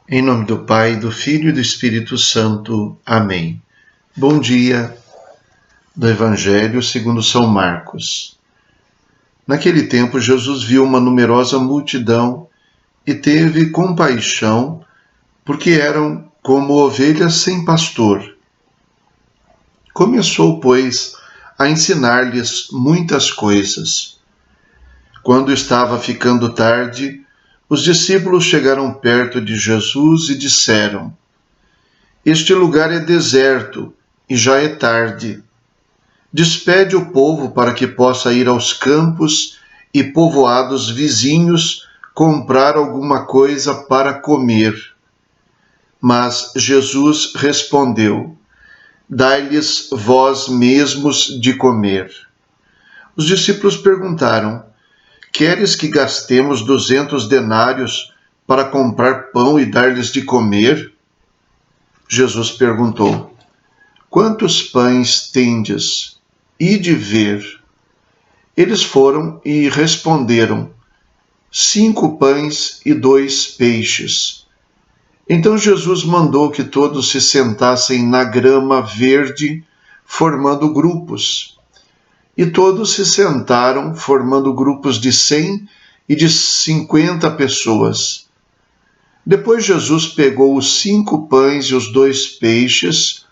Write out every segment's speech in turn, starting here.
Em nome do Pai, do Filho e do Espírito Santo. Amém. Bom dia do Evangelho segundo São Marcos. Naquele tempo, Jesus viu uma numerosa multidão e teve compaixão, porque eram como ovelhas sem pastor. Começou, pois, a ensinar-lhes muitas coisas. Quando estava ficando tarde, os discípulos chegaram perto de Jesus e disseram: Este lugar é deserto e já é tarde. Despede o povo para que possa ir aos campos e povoados vizinhos comprar alguma coisa para comer. Mas Jesus respondeu: Dai-lhes vós mesmos de comer. Os discípulos perguntaram: Queres que gastemos 200 denários para comprar pão e dar-lhes de comer? Jesus perguntou: Quantos pães tendes? Ide ver. Eles foram e responderam: 5 pães e 2 peixes. Então Jesus mandou que todos se sentassem na grama verde, formando grupos. E todos se sentaram, formando grupos de 100 e de 50 pessoas. Depois Jesus pegou os 5 pães e os 2 peixes,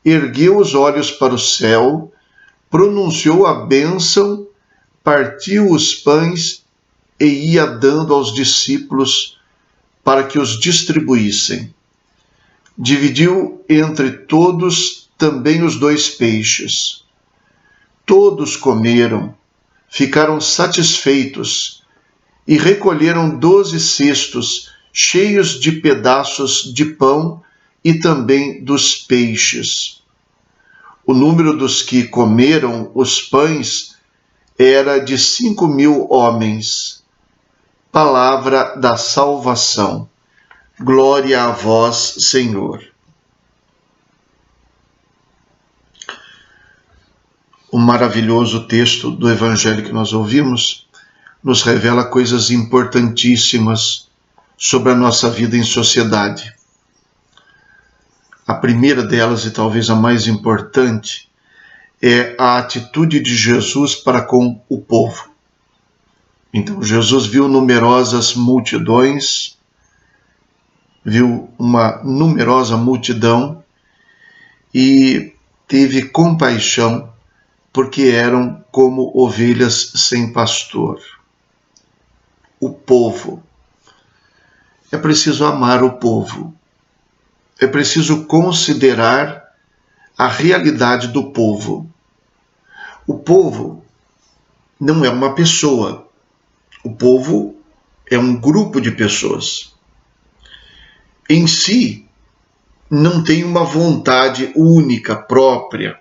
ergueu os olhos para o céu, pronunciou a bênção, partiu os pães e ia dando aos discípulos para que os distribuíssem. Dividiu entre todos também os 2 peixes. Todos comeram, ficaram satisfeitos e recolheram 12 cestos cheios de pedaços de pão e também dos peixes. O número dos que comeram os pães era de 5.000 homens. Palavra da salvação. Glória a vós, Senhor. O maravilhoso texto do Evangelho que nós ouvimos nos revela coisas importantíssimas sobre a nossa vida em sociedade. A primeira delas, e talvez a mais importante, é a atitude de Jesus para com o povo. Então, Jesus viu numerosas multidões, viu uma numerosa multidão e teve compaixão, porque eram como ovelhas sem pastor. O povo. É preciso amar o povo. É preciso considerar a realidade do povo. O povo não é uma pessoa. O povo é um grupo de pessoas. Em si, não tem uma vontade única, própria.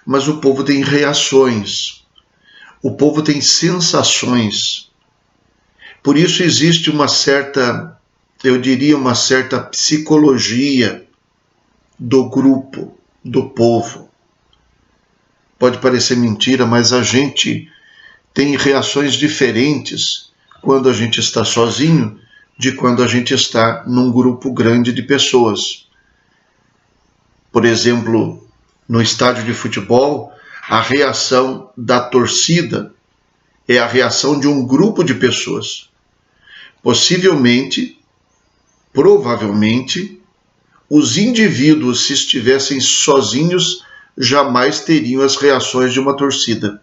Mas o povo tem reações, o povo tem sensações. Por isso existe uma certa, eu diria, uma certa psicologia do grupo, do povo. Pode parecer mentira, mas a gente tem reações diferentes quando a gente está sozinho de quando a gente está num grupo grande de pessoas. Por exemplo, no estádio de futebol, a reação da torcida é a reação de um grupo de pessoas. Possivelmente, provavelmente, os indivíduos, se estivessem sozinhos, jamais teriam as reações de uma torcida.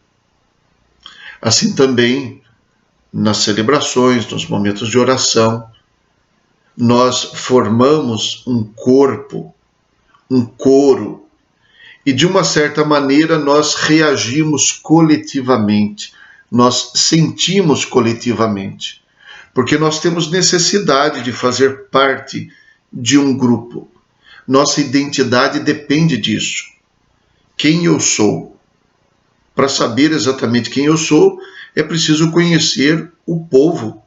Assim também, nas celebrações, nos momentos de oração, nós formamos um corpo, um coro, e de uma certa maneira nós reagimos coletivamente, nós sentimos coletivamente, porque nós temos necessidade de fazer parte de um grupo. Nossa identidade depende disso. Quem eu sou? Para saber exatamente quem eu sou, é preciso conhecer o povo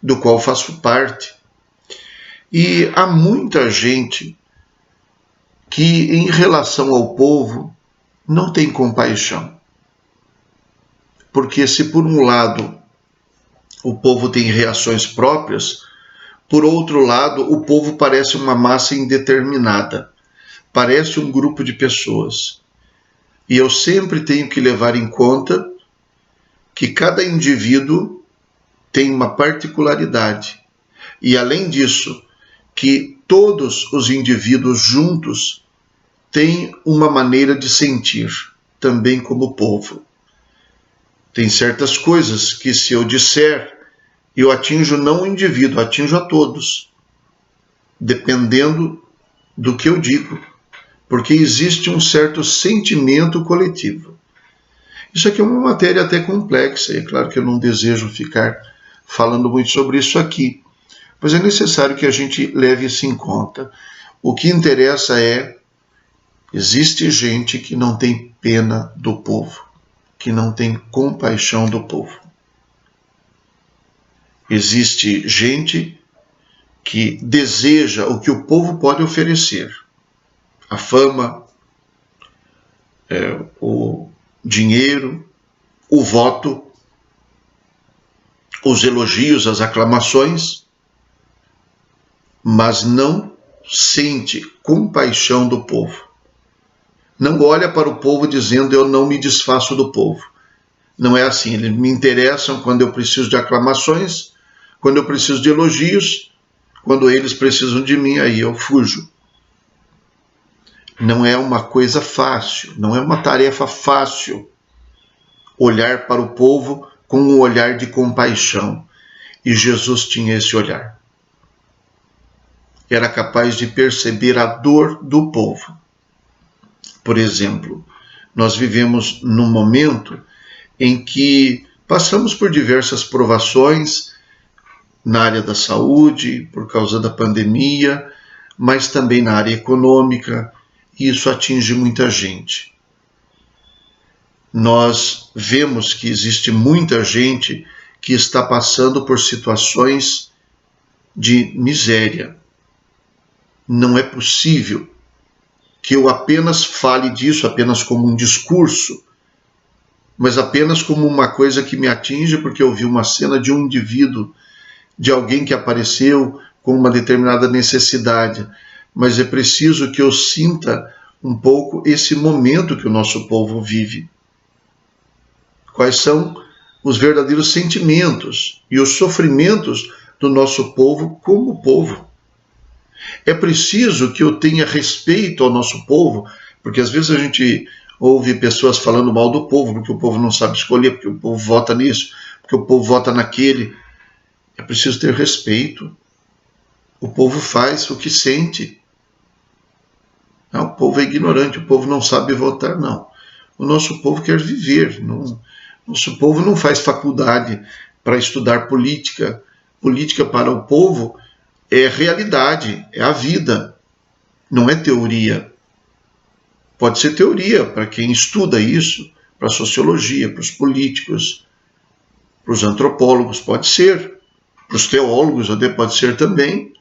do qual faço parte. E há muita gente que, em relação ao povo, não tem compaixão. Porque se por um lado o povo tem reações próprias, Por outro lado, o povo parece uma massa indeterminada, parece um grupo de pessoas. E eu sempre tenho que levar em conta que cada indivíduo tem uma particularidade. E além disso, que todos os indivíduos juntos têm uma maneira de sentir, também como povo. Tem certas coisas que, se eu disser, eu atinjo não o indivíduo, atinjo a todos, dependendo do que eu digo, porque existe um certo sentimento coletivo. Isso aqui é uma matéria até complexa, e é claro que eu não desejo ficar falando muito sobre isso aqui, mas é necessário que a gente leve isso em conta. O que interessa é, existe gente que não tem pena do povo, que não tem compaixão do povo. Existe gente que deseja o que o povo pode oferecer. A fama, o dinheiro, o voto, os elogios, as aclamações, mas não sente compaixão do povo. Não olha para o povo dizendo, eu não me desfaço do povo. Não é assim, eles me interessam quando eu preciso de aclamações, quando eu preciso de elogios, quando eles precisam de mim, aí eu fujo. Não é uma coisa fácil, não é uma tarefa fácil olhar para o povo com um olhar de compaixão. E Jesus tinha esse olhar. Era capaz de perceber a dor do povo. Por exemplo, nós vivemos num momento em que passamos por diversas provações na área da saúde, por causa da pandemia, mas também na área econômica, e isso atinge muita gente. Nós vemos que existe muita gente que está passando por situações de miséria. Não é possível que eu apenas fale disso, apenas como um discurso, mas apenas como uma coisa que me atinge porque eu vi uma cena de um indivíduo, de alguém que apareceu com uma determinada necessidade. Mas é preciso que eu sinta um pouco esse momento que o nosso povo vive. Quais são os verdadeiros sentimentos e os sofrimentos do nosso povo como povo. É preciso que eu tenha respeito ao nosso povo, porque às vezes a gente ouve pessoas falando mal do povo, porque o povo não sabe escolher, porque o povo vota nisso, porque o povo vota naquele. É preciso ter respeito. O povo faz o que sente. Não, o povo é ignorante, o povo não sabe votar, não. O nosso povo quer viver. Nosso povo não faz faculdade para estudar política. Política para o povo é realidade, é a vida, não é teoria. Pode ser teoria para quem estuda isso, para a sociologia, para os políticos, para os antropólogos, pode ser, para os teólogos até pode ser também,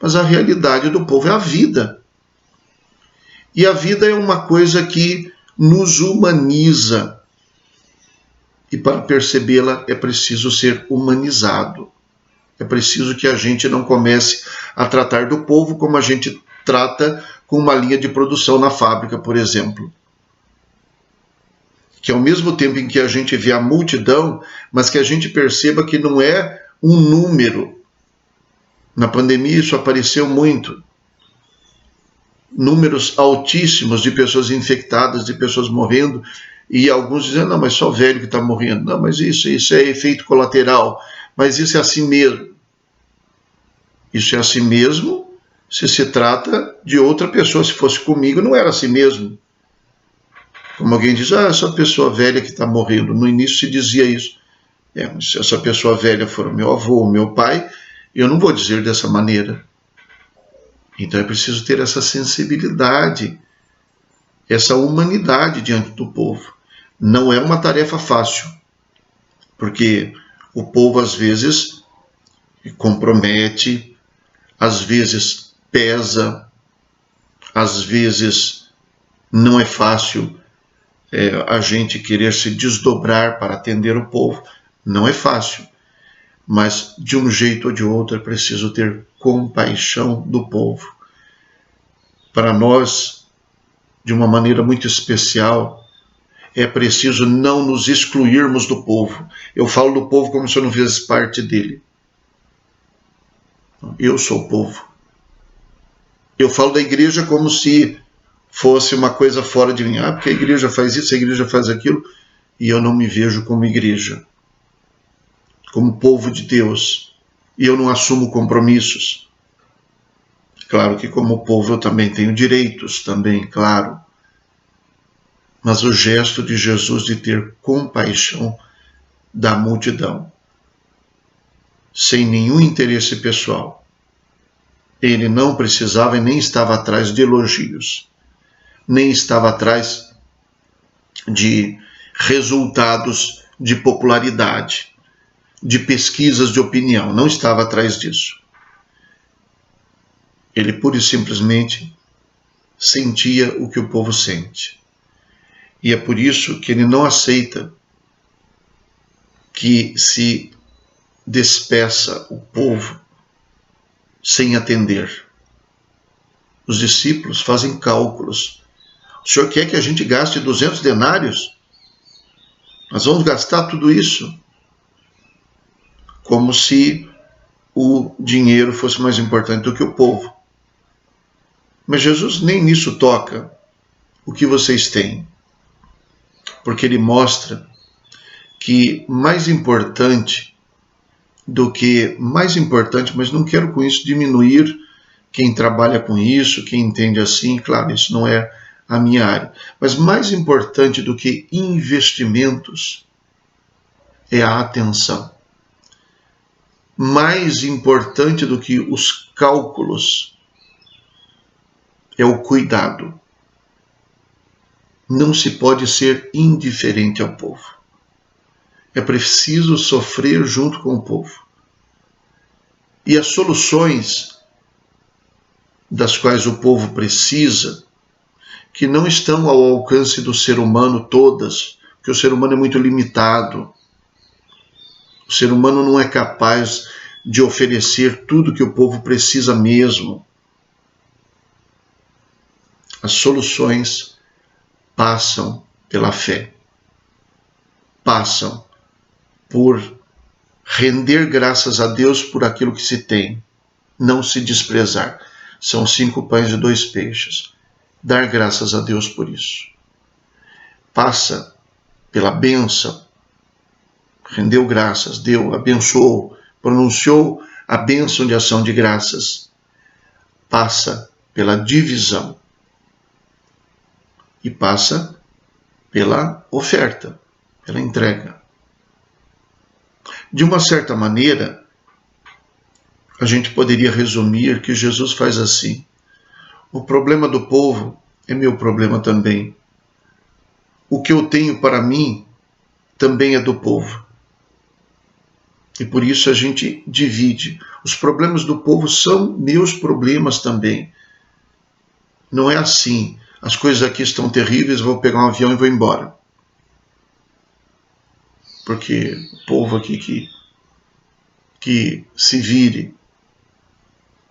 mas a realidade do povo é a vida. E a vida é uma coisa que nos humaniza. E para percebê-la é preciso ser humanizado. É preciso que a gente não comece a tratar do povo como a gente trata com uma linha de produção na fábrica, por exemplo. Que ao mesmo tempo em que a gente vê a multidão, mas que a gente perceba que não é um número. Na pandemia isso apareceu muito. Números altíssimos de pessoas infectadas, de pessoas morrendo, e alguns dizendo, não, mas só o velho que está morrendo. Não, mas isso é efeito colateral. Mas isso é assim mesmo. Isso é assim mesmo se trata de outra pessoa. Se fosse comigo, não era assim mesmo. Como alguém diz, essa pessoa velha que está morrendo. No início se dizia isso. Se essa pessoa velha for o meu avô, o meu pai, eu não vou dizer dessa maneira. Então é preciso ter essa sensibilidade, essa humanidade diante do povo. Não é uma tarefa fácil, porque o povo às vezes compromete, às vezes pesa, às vezes não é fácil a gente querer se desdobrar para atender o povo. Não é fácil. mas de um jeito ou de outro é preciso ter compaixão do povo. Para nós, de uma maneira muito especial, é preciso não nos excluirmos do povo. Eu falo do povo como se eu não fizesse parte dele. Eu sou o povo. Eu falo da igreja como se fosse uma coisa fora de mim. Porque a igreja faz isso, a igreja faz aquilo, e eu não me vejo como igreja, como povo de Deus, e eu não assumo compromissos. Claro que como povo eu também tenho direitos, também, claro. Mas o gesto de Jesus de ter compaixão da multidão, sem nenhum interesse pessoal. Ele não precisava e nem estava atrás de elogios, nem estava atrás de resultados de popularidade, de pesquisas de opinião, não estava atrás disso. Ele pura e simplesmente sentia o que o povo sente. E é por isso que ele não aceita que se despeça o povo sem atender. Os discípulos fazem cálculos. O senhor quer que a gente gaste 200 denários? Nós vamos gastar tudo isso? Como se o dinheiro fosse mais importante do que o povo. Mas Jesus nem nisso toca. O que vocês têm? Porque ele mostra que mais importante, mas não quero com isso diminuir quem trabalha com isso, quem entende assim, claro, isso não é a minha área. Mas mais importante do que investimentos é a atenção. Mais importante do que os cálculos é o cuidado. Não se pode ser indiferente ao povo. É preciso sofrer junto com o povo. E as soluções das quais o povo precisa, que não estão ao alcance do ser humano todas, porque o ser humano é muito limitado. O ser humano não é capaz de oferecer tudo que o povo precisa mesmo. As soluções passam pela fé. Passam por render graças a Deus por aquilo que se tem. Não se desprezar. São 5 pães e 2 peixes. Dar graças a Deus por isso. Passa pela bênção. Rendeu graças, deu, abençoou, pronunciou a bênção de ação de graças. Passa pela divisão. E passa pela oferta, pela entrega. De uma certa maneira, a gente poderia resumir que Jesus faz assim: o problema do povo é meu problema também. O que eu tenho para mim também é do povo. E por isso a gente divide. Os problemas do povo são meus problemas também. Não é assim: as coisas aqui estão terríveis, vou pegar um avião e vou embora. Porque o povo aqui que se vire.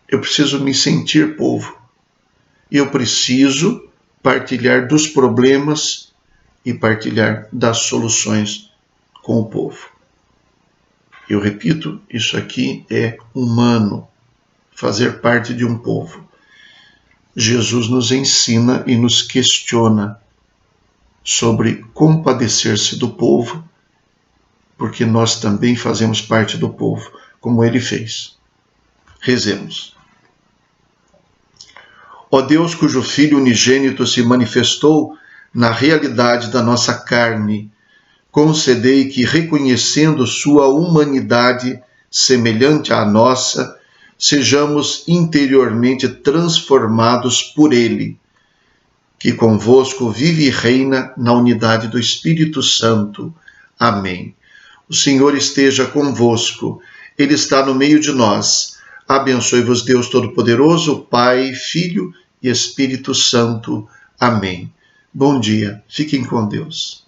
Eu preciso me sentir povo. E eu preciso partilhar dos problemas e partilhar das soluções com o povo. Eu repito, isso aqui é humano, fazer parte de um povo. Jesus nos ensina e nos questiona sobre compadecer-se do povo, porque nós também fazemos parte do povo, como ele fez. Rezemos. Ó Deus, cujo Filho unigênito se manifestou na realidade da nossa carne, concedei que, reconhecendo sua humanidade semelhante à nossa, sejamos interiormente transformados por ele, que convosco vive e reina na unidade do Espírito Santo. Amém. O Senhor esteja convosco, Ele está no meio de nós. Abençoe-vos Deus Todo-Poderoso, Pai, Filho e Espírito Santo. Amém. Bom dia, fiquem com Deus.